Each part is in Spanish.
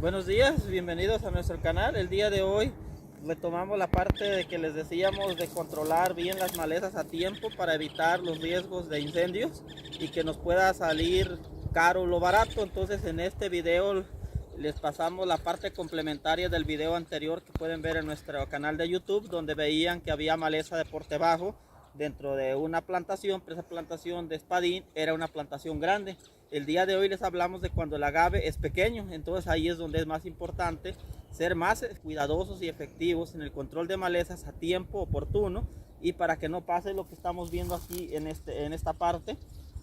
Buenos días, bienvenidos a nuestro canal. El día de hoy retomamos la parte de que les decíamos de controlar bien las malezas a tiempo para evitar los riesgos de incendios y que nos pueda salir caro lo barato. Entonces en este video les pasamos la parte complementaria del video anterior que pueden ver en nuestro canal de YouTube, donde veían que había maleza de porte bajo dentro de una plantación, pero esa plantación de espadín era una plantación grande. El día de hoy les hablamos de cuando el agave es pequeño, entonces ahí es donde es más importante ser más cuidadosos y efectivos en el control de malezas a tiempo oportuno, y para que no pase lo que estamos viendo aquí en esta parte,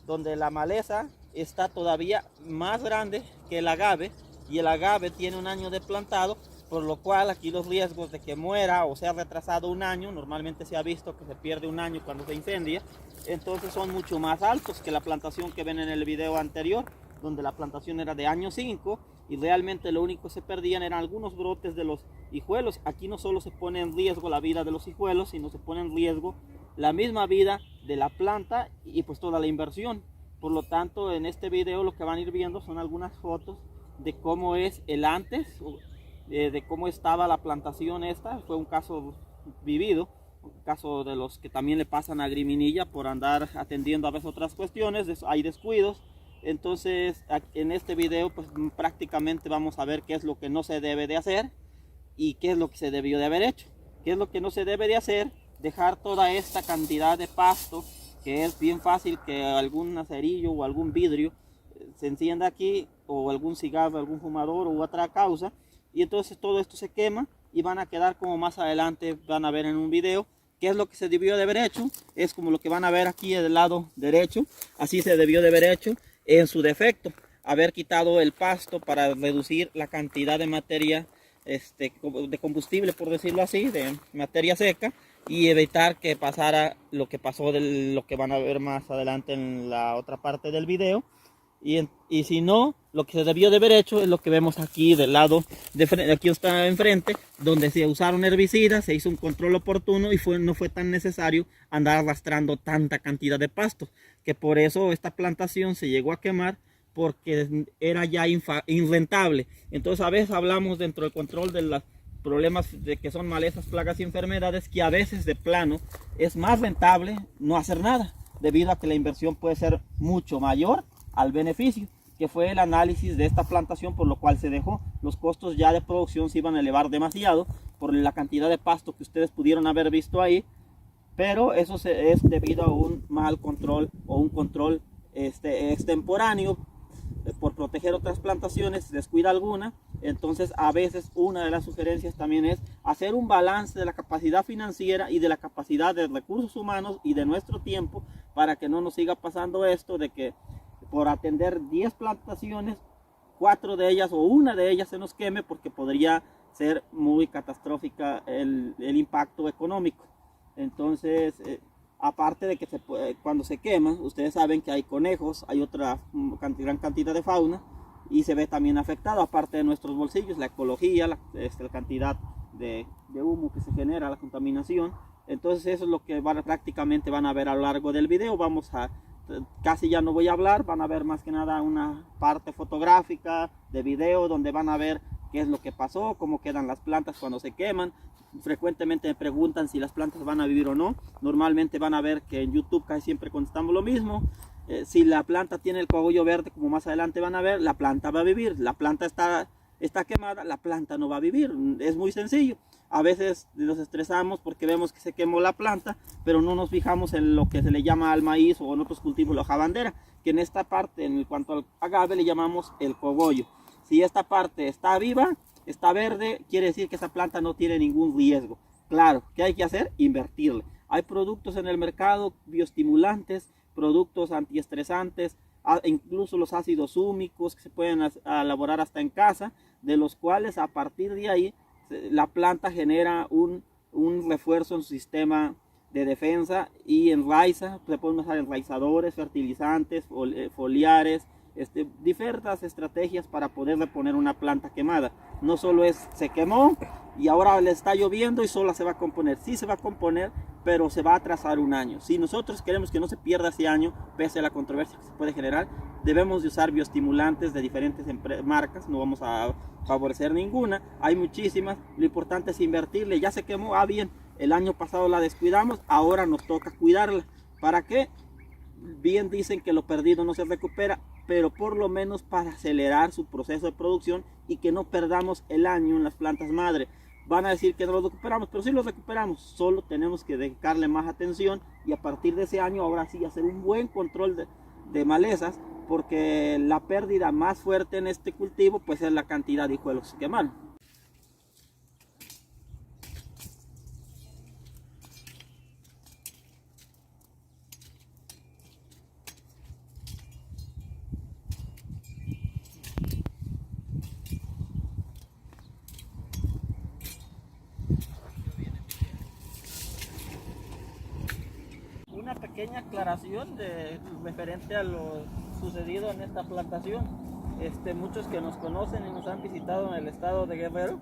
donde la maleza está todavía más grande que el agave, y el agave tiene un año de plantado, por lo cual aquí los riesgos de que muera o sea retrasado un año, normalmente se ha visto que se pierde un año cuando se incendia, entonces son mucho más altos que la plantación que ven en el video anterior, donde la plantación era de año 5 y realmente lo único que se perdían eran algunos brotes de los hijuelos. Aquí no solo se pone en riesgo la vida de los hijuelos, sino se pone en riesgo la misma vida de la planta y pues toda la inversión. Por lo tanto, en este video lo que van a ir viendo son algunas fotos de cómo es el antes, de cómo estaba la plantación. Esta fue un caso vivido, un caso de los que también le pasan a Griminilla por andar atendiendo a veces otras cuestiones, hay descuidos. Entonces en este video pues prácticamente vamos a ver qué es lo que no se debe de hacer y qué es lo que se debió de haber hecho. ¿Qué es lo que no se debe de hacer? Dejar toda esta cantidad de pasto, que es bien fácil que algún acerillo o algún vidrio se encienda aquí, o algún cigarro, algún fumador u otra causa, y entonces todo esto se quema y van a quedar como más adelante van a ver en un video qué es lo que se debió de haber hecho. Es como lo que van a ver aquí del lado derecho, así se debió de haber hecho en su defecto, haber quitado el pasto para reducir la cantidad de materia de combustible, por decirlo así, de materia seca, y evitar que pasara lo que pasó, de lo que van a ver más adelante en la otra parte del video. Y si no, lo que se debió de haber hecho es lo que vemos aquí del lado de frente, aquí está enfrente, donde se usaron herbicidas, se hizo un control oportuno y no fue tan necesario andar arrastrando tanta cantidad de pasto, que por eso esta plantación se llegó a quemar, porque era ya irrentable. Entonces a veces hablamos dentro del control de los problemas de que son malezas, plagas y enfermedades, que a veces de plano es más rentable no hacer nada, debido a que la inversión puede ser mucho mayor al beneficio, que fue el análisis de esta plantación, por lo cual se dejó. Los costos ya de producción se iban a elevar demasiado por la cantidad de pasto que ustedes pudieron haber visto ahí, pero eso es debido a un mal control o un control extemporáneo por proteger otras plantaciones, descuida alguna. Entonces a veces una de las sugerencias también es hacer un balance de la capacidad financiera y de la capacidad de recursos humanos y de nuestro tiempo, para que no nos siga pasando esto de que por atender 10 plantaciones, 4 de ellas o una de ellas se nos queme, porque podría ser muy catastrófica el impacto económico. Entonces, aparte de que cuando se quema, ustedes saben que hay conejos, hay otra gran cantidad de fauna, y se ve también afectado, aparte de nuestros bolsillos, la ecología, la cantidad de humo que se genera, la contaminación. Entonces eso es lo que prácticamente van a ver a lo largo del video. Casi ya no voy a hablar, van a ver más que nada una parte fotográfica de video, donde van a ver qué es lo que pasó, cómo quedan las plantas cuando se queman. Frecuentemente me preguntan si las plantas van a vivir o no. Normalmente van a ver que en YouTube casi siempre contestamos lo mismo. Si la planta tiene el cogollo verde, como más adelante van a ver, la planta va a vivir. La planta está quemada, la planta no va a vivir. Es muy sencillo. A veces nos estresamos porque vemos que se quemó la planta, pero no nos fijamos en lo que se le llama al maíz o en otros cultivos la hojabandera, que en esta parte, en cuanto al agave, le llamamos el cogollo. Si esta parte está viva, está verde, quiere decir que esa planta no tiene ningún riesgo. Claro, ¿qué hay que hacer? Invertirle. Hay productos en el mercado, bioestimulantes, productos antiestresantes, incluso los ácidos húmicos que se pueden elaborar hasta en casa, de los cuales a partir de ahí la planta genera un refuerzo en su sistema de defensa y enraiza. Se pueden usar enraizadores, fertilizantes, foliares, diversas estrategias para poder reponer una planta quemada. No solo se quemó y ahora le está lloviendo y solo se va a componer. Sí se va a componer, pero se va a atrasar un año. Si nosotros queremos que no se pierda ese año, pese a la controversia que se puede generar, Debemos de usar bioestimulantes de diferentes marcas, no vamos a favorecer ninguna, hay muchísimas, lo importante es invertirle. Ya se quemó, bien, el año pasado la descuidamos, ahora nos toca cuidarla. ¿Para qué? Bien dicen que lo perdido no se recupera, pero por lo menos para acelerar su proceso de producción y que no perdamos el año en las plantas madre. Van a decir que no lo recuperamos, pero sí lo recuperamos, solo tenemos que dedicarle más atención y a partir de ese año ahora sí hacer un buen control de malezas, porque la pérdida más fuerte en este cultivo pues es la cantidad de hijuelos que quemaron. Una pequeña aclaración referente a lo sucedido en esta plantación. Muchos que nos conocen y nos han visitado en el estado de Guerrero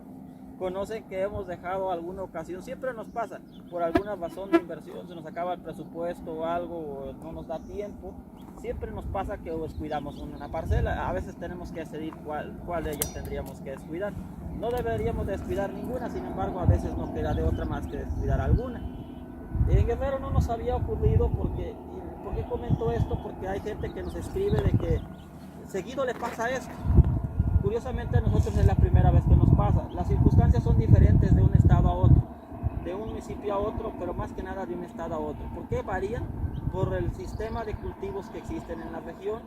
conocen que hemos dejado alguna ocasión, siempre nos pasa, por alguna razón de inversión, se nos acaba el presupuesto o algo, o no nos da tiempo, siempre nos pasa que descuidamos una parcela. A veces tenemos que decidir cuál de ellas tendríamos que descuidar. No deberíamos descuidar ninguna, sin embargo a veces no queda de otra más que descuidar alguna. En Guerrero no nos había ocurrido. ¿Por qué comento esto? Porque hay gente que nos escribe de que seguido le pasa esto. Curiosamente a nosotros es la primera vez que nos pasa. Las circunstancias son diferentes de un estado a otro, de un municipio a otro, pero más que nada de un estado a otro. ¿Por qué varían? Por el sistema de cultivos que existen en la región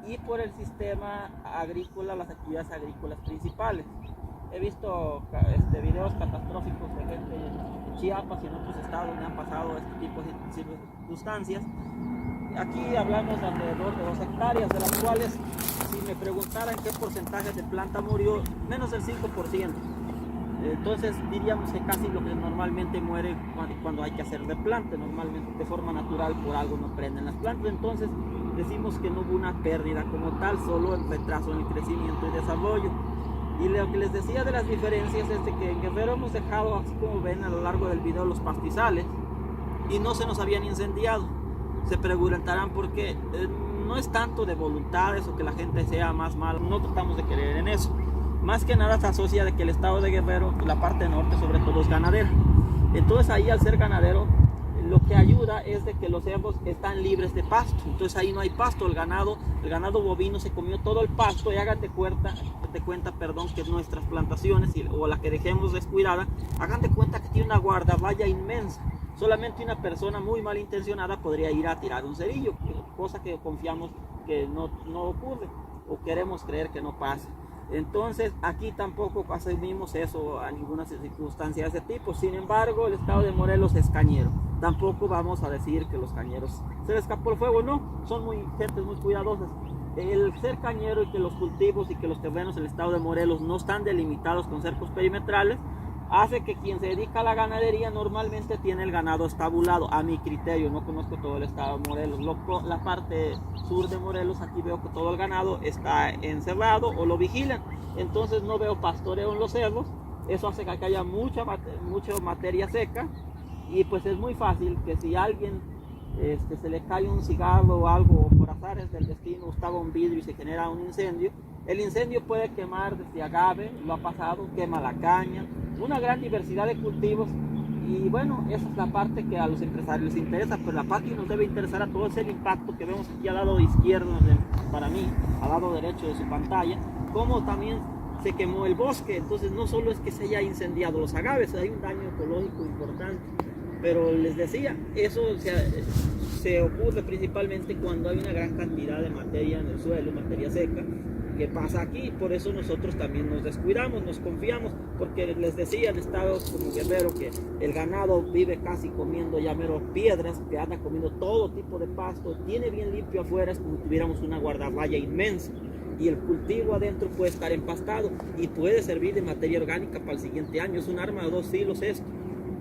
y por el sistema agrícola, las actividades agrícolas principales. He visto videos catastróficos de gente en Chiapas y en otros estados donde han pasado este tipo de circunstancias. Aquí hablamos de alrededor de 2 hectáreas, de las cuales, si me preguntaran qué porcentaje de planta murió, menos del 5%. Entonces diríamos que casi lo que normalmente muere cuando hay que hacer replante, normalmente de forma natural por algo no prenden las plantas. Entonces decimos que no hubo una pérdida como tal, solo el retraso en el crecimiento y desarrollo. Y lo que les decía de las diferencias es de que en Guerrero hemos dejado, así como ven a lo largo del video, los pastizales y no se nos habían incendiado. Se preguntarán por qué. No es tanto de voluntades o que la gente sea más mala, no tratamos de creer en eso. Más que nada se asocia de que el estado de Guerrero, la parte norte sobre todo, es ganadera. Entonces ahí, al ser ganadero, lo que ayuda es de que los cerdos están libres de pasto. Entonces ahí no hay pasto, el ganado bovino se comió todo el pasto. Y hagan de cuenta que nuestras plantaciones o la que dejemos descuidada, hagan de cuenta que tiene una guardavalla inmensa. Solamente una persona muy malintencionada podría ir a tirar un cerillo, cosa que confiamos que no ocurre o queremos creer que no pasa. Entonces aquí tampoco asumimos eso a ninguna circunstancia de ese tipo. Sin embargo, el estado de Morelos es cañero. Tampoco vamos a decir que los cañeros se les escapó el fuego, no, son gentes muy cuidadosas. El ser cañero y que los cultivos y que los terrenos en el estado de Morelos no están delimitados con cercos perimetrales hace que quien se dedica a la ganadería normalmente tiene el ganado estabulado. A mi criterio, no conozco todo el estado de Morelos, la parte sur de Morelos, aquí veo que todo el ganado está encerrado o lo vigilan, entonces no veo pastoreo en los cerros. Eso hace que haya mucha materia seca y pues es muy fácil que si a alguien se le cae un cigarro o algo, por azares del destino estaba un vidrio y se genera un incendio, el incendio puede quemar desde agave, lo ha pasado, quema la caña, una gran diversidad de cultivos. Y bueno, esa es la parte que a los empresarios les interesa, pero la parte que nos debe interesar a todos es el impacto que vemos aquí al lado izquierdo, para mí, al lado derecho de su pantalla, como también se quemó el bosque. Entonces no solo es que se haya incendiado los agaves, hay un daño ecológico importante. Pero les decía, eso se ocurre principalmente cuando hay una gran cantidad de materia en el suelo, materia seca, que pasa aquí. Por eso nosotros también nos descuidamos, nos confiamos, porque les decía, en estados como Guerrero, que el ganado vive casi comiendo ya mero piedras, que anda comiendo todo tipo de pasto, tiene bien limpio afuera, es como si tuviéramos una guardavalla inmensa. Y el cultivo adentro puede estar empastado y puede servir de materia orgánica para el siguiente año. Es un arma de 2 filos esto.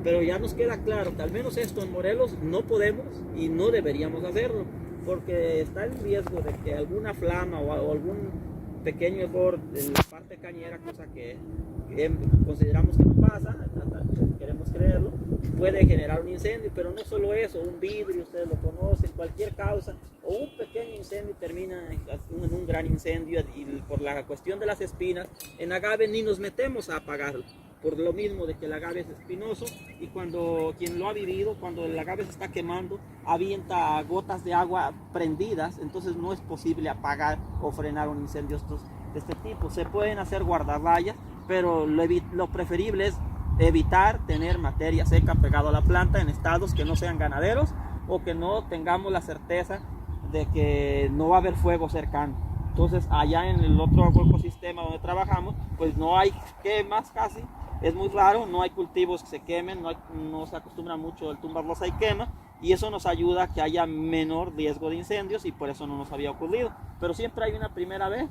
Pero ya nos queda claro que al menos esto en Morelos no podemos y no deberíamos hacerlo, porque está el riesgo de que alguna flama o algún pequeño error en la parte cañera, cosa que consideramos que no pasa, queremos creerlo, puede generar un incendio, pero no solo eso, un vidrio, ustedes lo conocen, cualquier causa, o un pequeño incendio termina en un gran incendio, y por la cuestión de las espinas, en agave ni nos metemos a apagarlo, por lo mismo de que el agave es espinoso, y cuando quien lo ha vivido, cuando el agave se está quemando, avienta gotas de agua prendidas, entonces no es posible apagar o frenar un incendio de este tipo. Se pueden hacer guardarrayas, pero lo preferible es evitar tener materia seca pegado a la planta en estados que no sean ganaderos o que no tengamos la certeza de que no va a haber fuego cercano. Entonces allá en el otro ecosistema donde trabajamos, pues no hay quemas casi, es muy raro, no hay cultivos que se quemen, no se acostumbra mucho el tumbar rosa y quema, y eso nos ayuda a que haya menor riesgo de incendios, y por eso no nos había ocurrido. Pero siempre hay una primera vez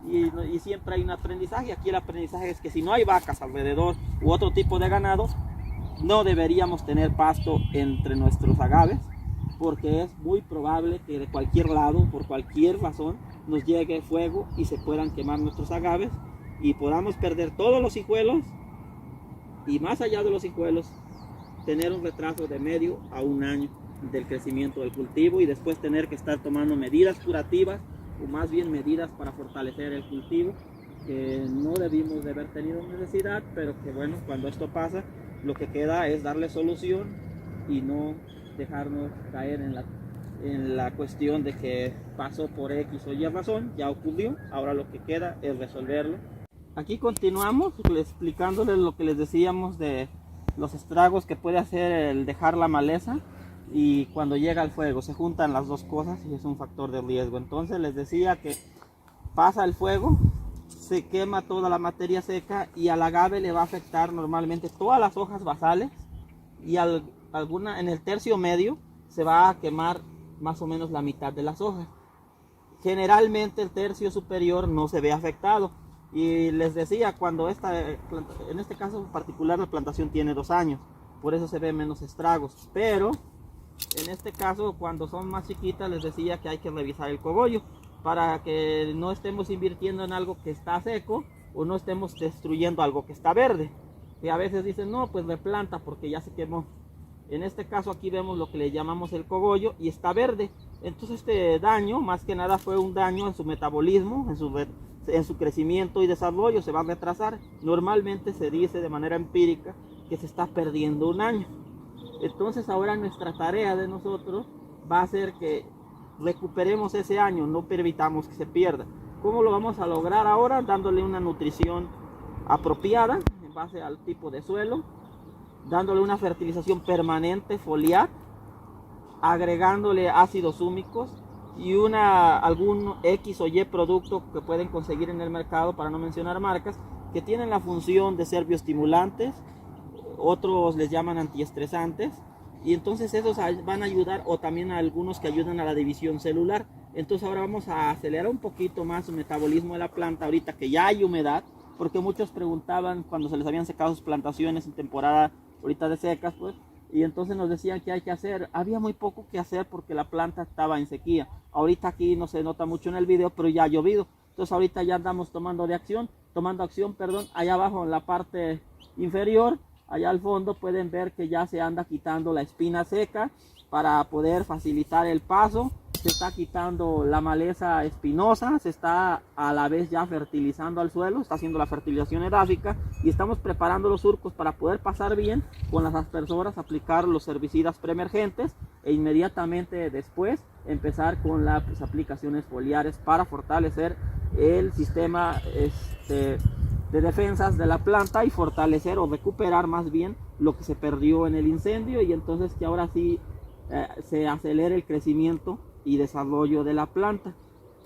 y siempre hay un aprendizaje. Aquí el aprendizaje es que si no hay vacas alrededor u otro tipo de ganado, no deberíamos tener pasto entre nuestros agaves, porque es muy probable que de cualquier lado, por cualquier razón, nos llegue fuego y se puedan quemar nuestros agaves y podamos perder todos los hijuelos, y más allá de los hijuelos, tener un retraso de medio a un año del crecimiento del cultivo, y después tener que estar tomando medidas curativas, o más bien medidas para fortalecer el cultivo, que no debimos de haber tenido necesidad, pero que bueno, cuando esto pasa, lo que queda es darle solución y no dejarnos caer en la cuestión de que pasó por X o Y razón, ya ocurrió, ahora lo que queda es resolverlo. Aquí continuamos explicándoles lo que les decíamos de los estragos que puede hacer el dejar la maleza, y cuando llega el fuego se juntan las dos cosas y es un factor de riesgo. Entonces les decía que pasa el fuego, se quema toda la materia seca, y al agave le va a afectar normalmente todas las hojas basales, y en el tercio medio se va a quemar más o menos la mitad de las hojas. Generalmente el tercio superior no se ve afectado. Y les decía, cuando en este caso en particular la plantación tiene 2 años, por eso se ven menos estragos. Pero en este caso, cuando son más chiquitas, les decía que hay que revisar el cogollo para que no estemos invirtiendo en algo que está seco o no estemos destruyendo algo que está verde. Que a veces dicen, no, pues replanta porque ya se quemó. En este caso aquí vemos lo que le llamamos el cogollo y está verde. Entonces este daño más que nada fue un daño en su metabolismo, en su crecimiento y desarrollo, se va a retrasar. Normalmente se dice de manera empírica que se está perdiendo un año. Entonces ahora nuestra tarea de nosotros va a ser que recuperemos ese año, no permitamos que se pierda. ¿Cómo lo vamos a lograr ahora? Dándole una nutrición apropiada en base al tipo de suelo, dándole una fertilización permanente foliar, agregándole ácidos húmicos y algún X o Y producto que pueden conseguir en el mercado, para no mencionar marcas, que tienen la función de ser bioestimulantes, otros les llaman antiestresantes, y entonces esos van a ayudar, o también a algunos que ayudan a la división celular. Entonces ahora vamos a acelerar un poquito más el metabolismo de la planta ahorita que ya hay humedad, porque muchos preguntaban cuando se les habían secado sus plantaciones en temporada ahorita de secas, pues, y entonces nos decían que hay que hacer. Había muy poco que hacer porque la planta estaba en sequía. Ahorita aquí no se nota mucho en el video, pero ya ha llovido. Entonces ahorita ya andamos tomando acción, allá abajo en la parte inferior, allá al fondo pueden ver que ya se anda quitando la espina seca para poder facilitar el paso. Se está quitando la maleza espinosa, se está a la vez ya fertilizando al suelo, está haciendo la fertilización edáfica, y estamos preparando los surcos para poder pasar bien con las aspersoras, aplicar los herbicidas preemergentes e inmediatamente después empezar con las aplicaciones foliares para fortalecer el sistema de defensas de la planta y fortalecer o recuperar más bien lo que se perdió en el incendio, y entonces que ahora sí se acelere el crecimiento y desarrollo de la planta,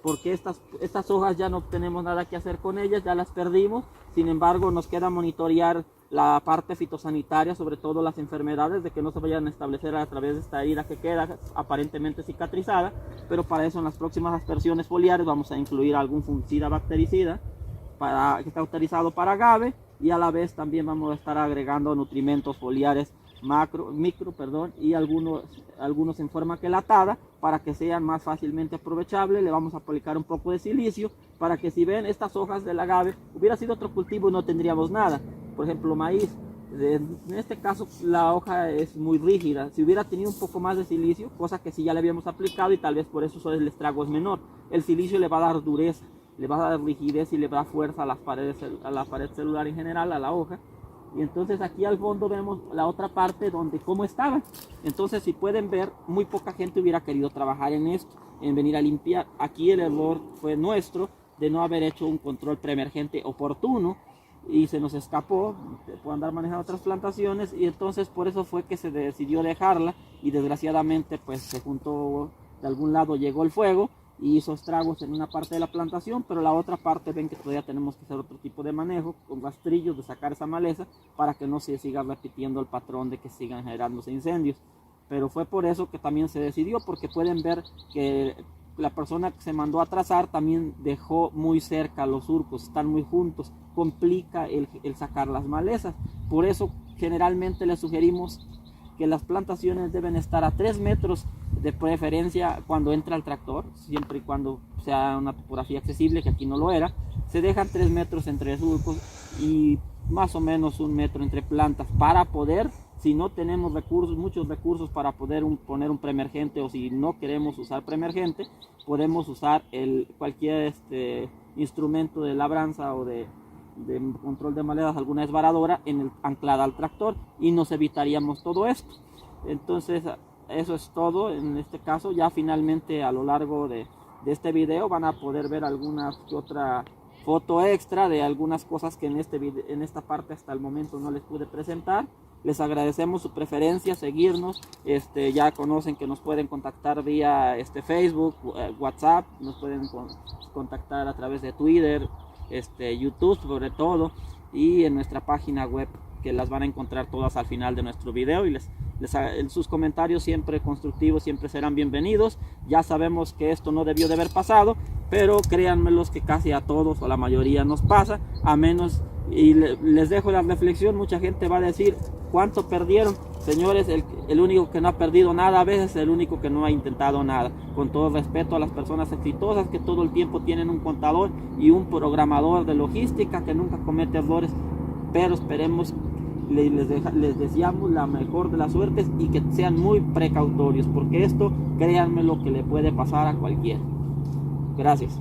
porque estas hojas ya no tenemos nada que hacer con ellas, ya las perdimos. Sin embargo, nos queda monitorear la parte fitosanitaria, sobre todo las enfermedades, de que no se vayan a establecer a través de esta herida que queda aparentemente cicatrizada, pero para eso en las próximas aspersiones foliares vamos a incluir algún fungicida bactericida que está autorizado para agave, y a la vez también vamos a estar agregando nutrimentos foliares micro, y algunos en forma quelatada para que sean más fácilmente aprovechables. Le vamos a aplicar un poco de silicio para que, si ven estas hojas del agave, hubiera sido otro cultivo y no tendríamos nada. Por ejemplo, maíz. En este caso la hoja es muy rígida. Si hubiera tenido un poco más de silicio, cosa que sí ya le habíamos aplicado y tal vez por eso el estrago es menor, el silicio le va a dar dureza, le va a dar rigidez y le va a dar fuerza a las paredes, a la pared celular en general, a la hoja. Y entonces aquí al fondo vemos la otra parte donde cómo estaba. Entonces, si pueden ver, muy poca gente hubiera querido trabajar en esto, en venir a limpiar. Aquí el error fue nuestro de no haber hecho un control preemergente oportuno y se nos escapó por andar manejando otras plantaciones, y entonces por eso fue que se decidió dejarla, y desgraciadamente pues se juntó, de algún lado llegó el fuego y hizo estragos en una parte de la plantación, pero la otra parte ven que todavía tenemos que hacer otro tipo de manejo con rastrillos de sacar esa maleza para que no se siga repitiendo el patrón de que sigan generándose incendios. Pero fue por eso que también se decidió, porque pueden ver que la persona que se mandó a trazar también dejó muy cerca los surcos, están muy juntos, complica el sacar las malezas. Por eso generalmente les sugerimos que las plantaciones deben estar a 3 metros de preferencia cuando entra el tractor, siempre y cuando sea una topografía accesible, que aquí no lo era. Se dejan 3 metros entre surcos y más o menos 1 metro entre plantas para poder, si no tenemos recursos, muchos recursos para poder poner un preemergente, o si no queremos usar preemergente, podemos usar cualquier instrumento de labranza o de control de malezas, alguna esvaradora anclada al tractor, y nos evitaríamos todo esto. Entonces eso es todo en este caso. Ya finalmente a lo largo de este video van a poder ver alguna otra foto extra de algunas cosas que en esta parte hasta el momento no les pude presentar. Les agradecemos su preferencia, seguirnos. Ya conocen que nos pueden contactar vía Facebook, WhatsApp, nos pueden contactar a través de Twitter, YouTube sobre todo, y en nuestra página web, que las van a encontrar todas al final de nuestro video. Y sus comentarios siempre constructivos siempre serán bienvenidos. Ya sabemos que esto no debió de haber pasado, pero créanmelos que casi a todos o a la mayoría nos pasa, a menos, y les dejo la reflexión, mucha gente va a decir ¿cuánto perdieron? Señores, el único que no ha perdido nada a veces es el único que no ha intentado nada. Con todo respeto a las personas exitosas que todo el tiempo tienen un contador y un programador de logística que nunca comete errores, pero esperemos, les deseamos la mejor de las suertes y que sean muy precautorios, porque esto, créanme, lo que le puede pasar a cualquiera. Gracias.